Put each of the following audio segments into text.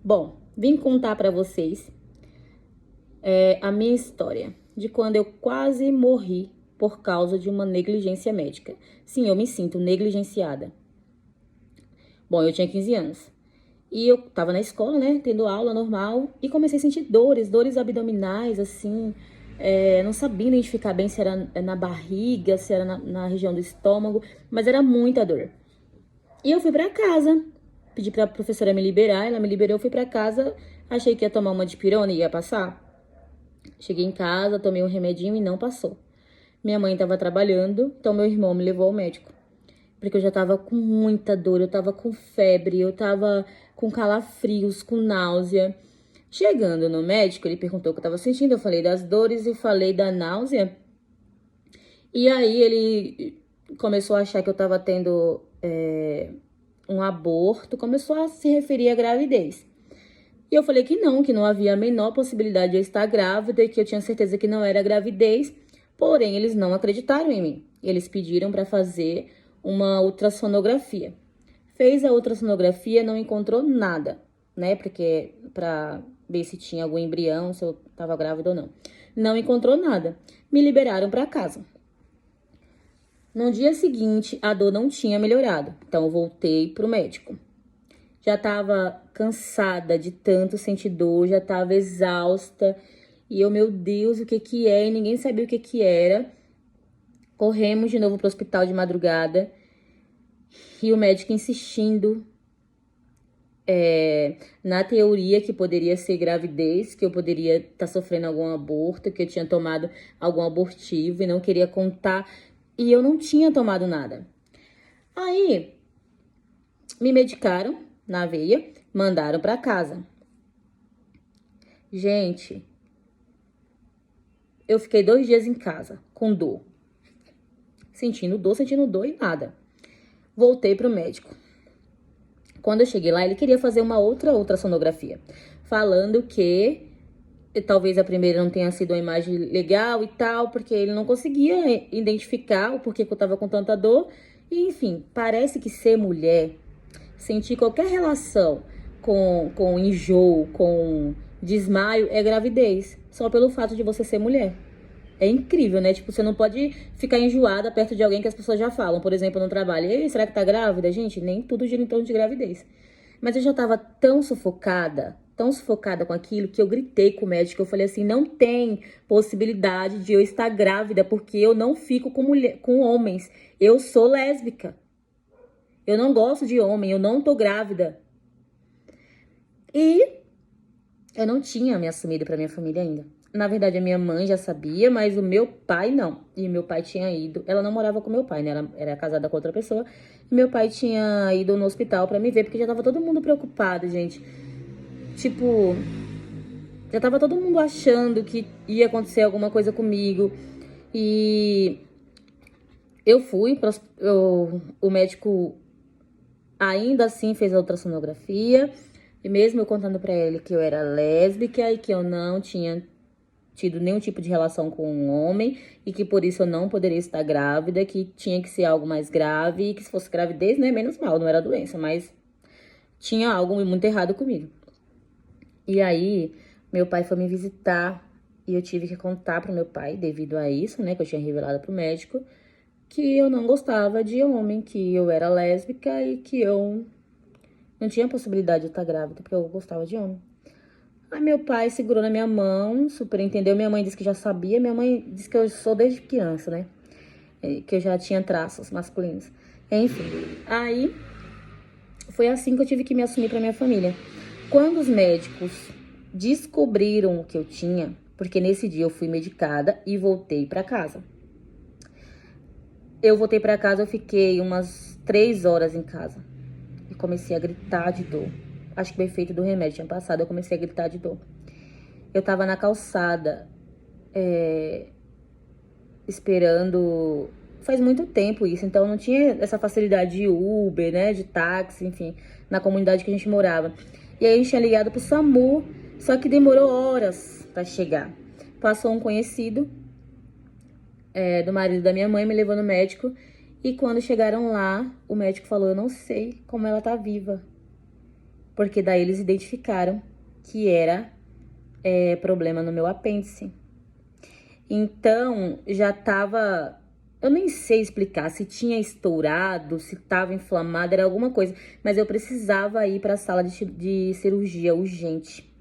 Bom, vim contar pra vocês a minha história de quando eu quase morri por causa de uma negligência médica. Sim, eu me sinto negligenciada. Bom, eu tinha 15 anos. E eu tava na escola, né, tendo aula normal, e comecei a sentir dores abdominais, assim, não sabia identificar bem se era na barriga, se era na região do estômago, mas era muita dor. E eu fui pra casa, pedi pra professora me liberar, ela me liberou, eu fui pra casa, achei que ia tomar uma dipirona e ia passar. Cheguei em casa, tomei um remedinho e não passou. Minha mãe tava trabalhando, então meu irmão me levou ao médico. Porque eu já tava com muita dor, eu tava com febre, eu tava com calafrios, com náusea. Chegando no médico, ele perguntou o que eu tava sentindo, eu falei das dores e falei da náusea. E aí ele começou a achar que eu tava tendo um aborto, começou a se referir à gravidez. E eu falei que não havia a menor possibilidade de eu estar grávida e que eu tinha certeza que não era gravidez. Porém, eles não acreditaram em mim. Eles pediram para fazer uma ultrassonografia. Fez a ultrassonografia, não encontrou nada, né? Porque para ver se tinha algum embrião, se eu estava grávida ou não. Não encontrou nada. Me liberaram para casa. No dia seguinte, a dor não tinha melhorado, então eu voltei pro médico. Já tava cansada de tanto sentir dor, já tava exausta. E eu, meu Deus, o que que é? E ninguém sabia o que que era. Corremos de novo pro hospital de madrugada. E o médico insistindo na teoria que poderia ser gravidez, que eu poderia estar sofrendo algum aborto, que eu tinha tomado algum abortivo e não queria contar. E eu não tinha tomado nada. Aí, me medicaram na veia, mandaram pra casa. Gente, eu fiquei 2 dias em casa, com dor. Sentindo dor e nada. Voltei pro médico. Quando eu cheguei lá, ele queria fazer uma outra ultrassonografia. Falando que talvez a primeira não tenha sido uma imagem legal e tal, porque ele não conseguia identificar o porquê que eu tava com tanta dor. E, enfim, parece que ser mulher, sentir qualquer relação com enjoo, com desmaio, é gravidez. Só pelo fato de você ser mulher. É incrível, né? Tipo, você não pode ficar enjoada perto de alguém que as pessoas já falam. Por exemplo, no trabalho. Ei, será que tá grávida? Gente, nem tudo gira em torno de gravidez. Mas eu já tava tão sufocada com aquilo, que eu gritei com o médico. Eu falei assim, não tem possibilidade de eu estar grávida, porque eu não fico com homens. Eu sou lésbica. Eu não gosto de homem, eu não tô grávida. E eu não tinha me assumido pra minha família ainda. Na verdade, a minha mãe já sabia, mas o meu pai não. E meu pai tinha ido... Ela não morava com meu pai, né? Ela era casada com outra pessoa. E meu pai tinha ido no hospital pra me ver, porque já tava todo mundo preocupado, gente. Tipo, já tava todo mundo achando que ia acontecer alguma coisa comigo. E eu fui, o médico ainda assim fez a ultrassonografia. E mesmo eu contando pra ele que eu era lésbica e que eu não tinha tido nenhum tipo de relação com um homem e que por isso eu não poderia estar grávida, que tinha que ser algo mais grave e que se fosse gravidez, né, menos mal, não era doença, mas tinha algo muito errado comigo. E aí, meu pai foi me visitar e eu tive que contar pro meu pai, devido a isso, né, que eu tinha revelado pro médico, que eu não gostava de homem, que eu era lésbica e que eu não tinha possibilidade de estar grávida, porque eu gostava de homem. Aí meu pai segurou na minha mão, super entendeu. Minha mãe disse que já sabia. Minha mãe disse que eu sou desde criança, né? Que eu já tinha traços masculinos. Enfim, aí foi assim que eu tive que me assumir pra minha família. Quando os médicos descobriram o que eu tinha, porque nesse dia eu fui medicada e voltei pra casa. Eu voltei pra casa, eu fiquei umas 3 horas em casa. E comecei a gritar de dor. Acho que o efeito do remédio tinha passado, eu comecei a gritar de dor. Eu tava na calçada, esperando... Faz muito tempo isso, então não tinha essa facilidade de Uber, né, de táxi, enfim, na comunidade que a gente morava. E aí a gente tinha ligado pro SAMU, só que demorou horas pra chegar. Passou um conhecido do marido da minha mãe, me levou no médico, e quando chegaram lá, o médico falou, eu não sei como ela tá viva. porque daí eles identificaram que era problema no meu apêndice. Então, já tava... Eu nem sei explicar se tinha estourado, se tava inflamado, era alguma coisa. Mas eu precisava ir pra sala de cirurgia urgente.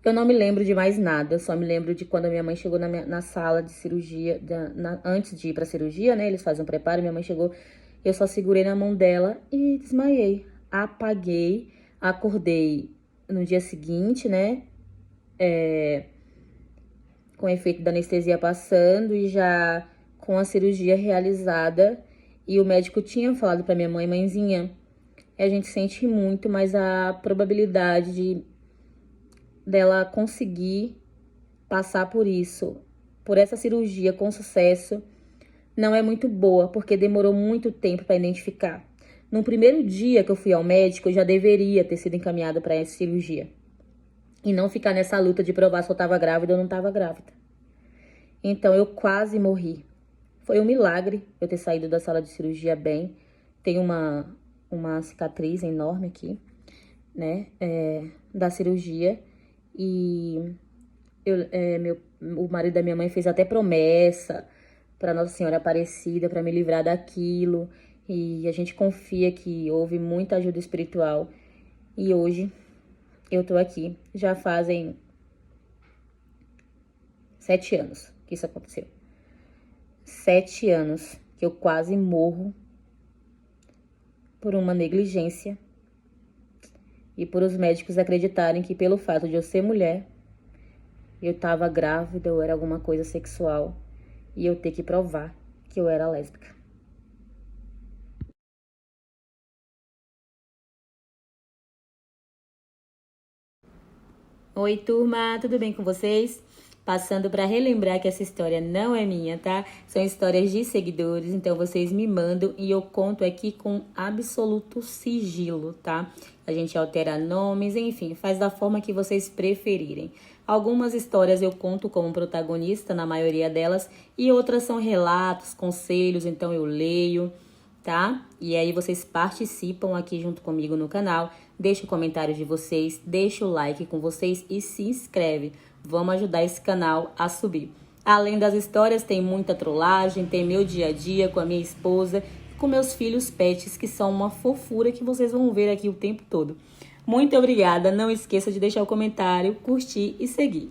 Eu não me lembro de mais nada, eu só me lembro de quando a minha mãe chegou na sala de cirurgia, antes de ir pra cirurgia, né? Eles fazem um preparo, minha mãe chegou, eu só segurei na mão dela e desmaiei. Apaguei, acordei no dia seguinte, né? Com o efeito da anestesia passando e já com a cirurgia realizada. E o médico tinha falado pra minha mãe, mãezinha, a gente sente muito, mas a probabilidade dela conseguir passar por isso, por essa cirurgia com sucesso, não é muito boa, porque demorou muito tempo para identificar. No primeiro dia que eu fui ao médico, eu já deveria ter sido encaminhada para essa cirurgia. E não ficar nessa luta de provar se eu estava grávida ou não estava grávida. Então, eu quase morri. Foi um milagre eu ter saído da sala de cirurgia bem. Tem uma cicatriz enorme aqui, né, da cirurgia. E o marido da minha mãe fez até promessa para Nossa Senhora Aparecida para me livrar daquilo. E a gente confia que houve muita ajuda espiritual. E hoje eu tô aqui. Já fazem 7 anos que isso aconteceu. 7 anos que eu quase morro por uma negligência e por os médicos acreditarem que pelo fato de eu ser mulher, eu tava grávida ou era alguma coisa sexual e eu ter que provar que eu era lésbica. Oi, turma, tudo bem com vocês? Passando para relembrar que essa história não é minha, tá? São histórias de seguidores, então vocês me mandam e eu conto aqui com absoluto sigilo, tá? A gente altera nomes, enfim, faz da forma que vocês preferirem. Algumas histórias eu conto como protagonista, na maioria delas, e outras são relatos, conselhos, então eu leio, tá? E aí vocês participam aqui junto comigo no canal, deixa o comentário de vocês, deixa o like com vocês e se inscreve. Vamos ajudar esse canal a subir. Além das histórias, tem muita trollagem, tem meu dia a dia com a minha esposa, com meus filhos pets, que são uma fofura que vocês vão ver aqui o tempo todo. Muito obrigada, não esqueça de deixar o comentário, curtir e seguir.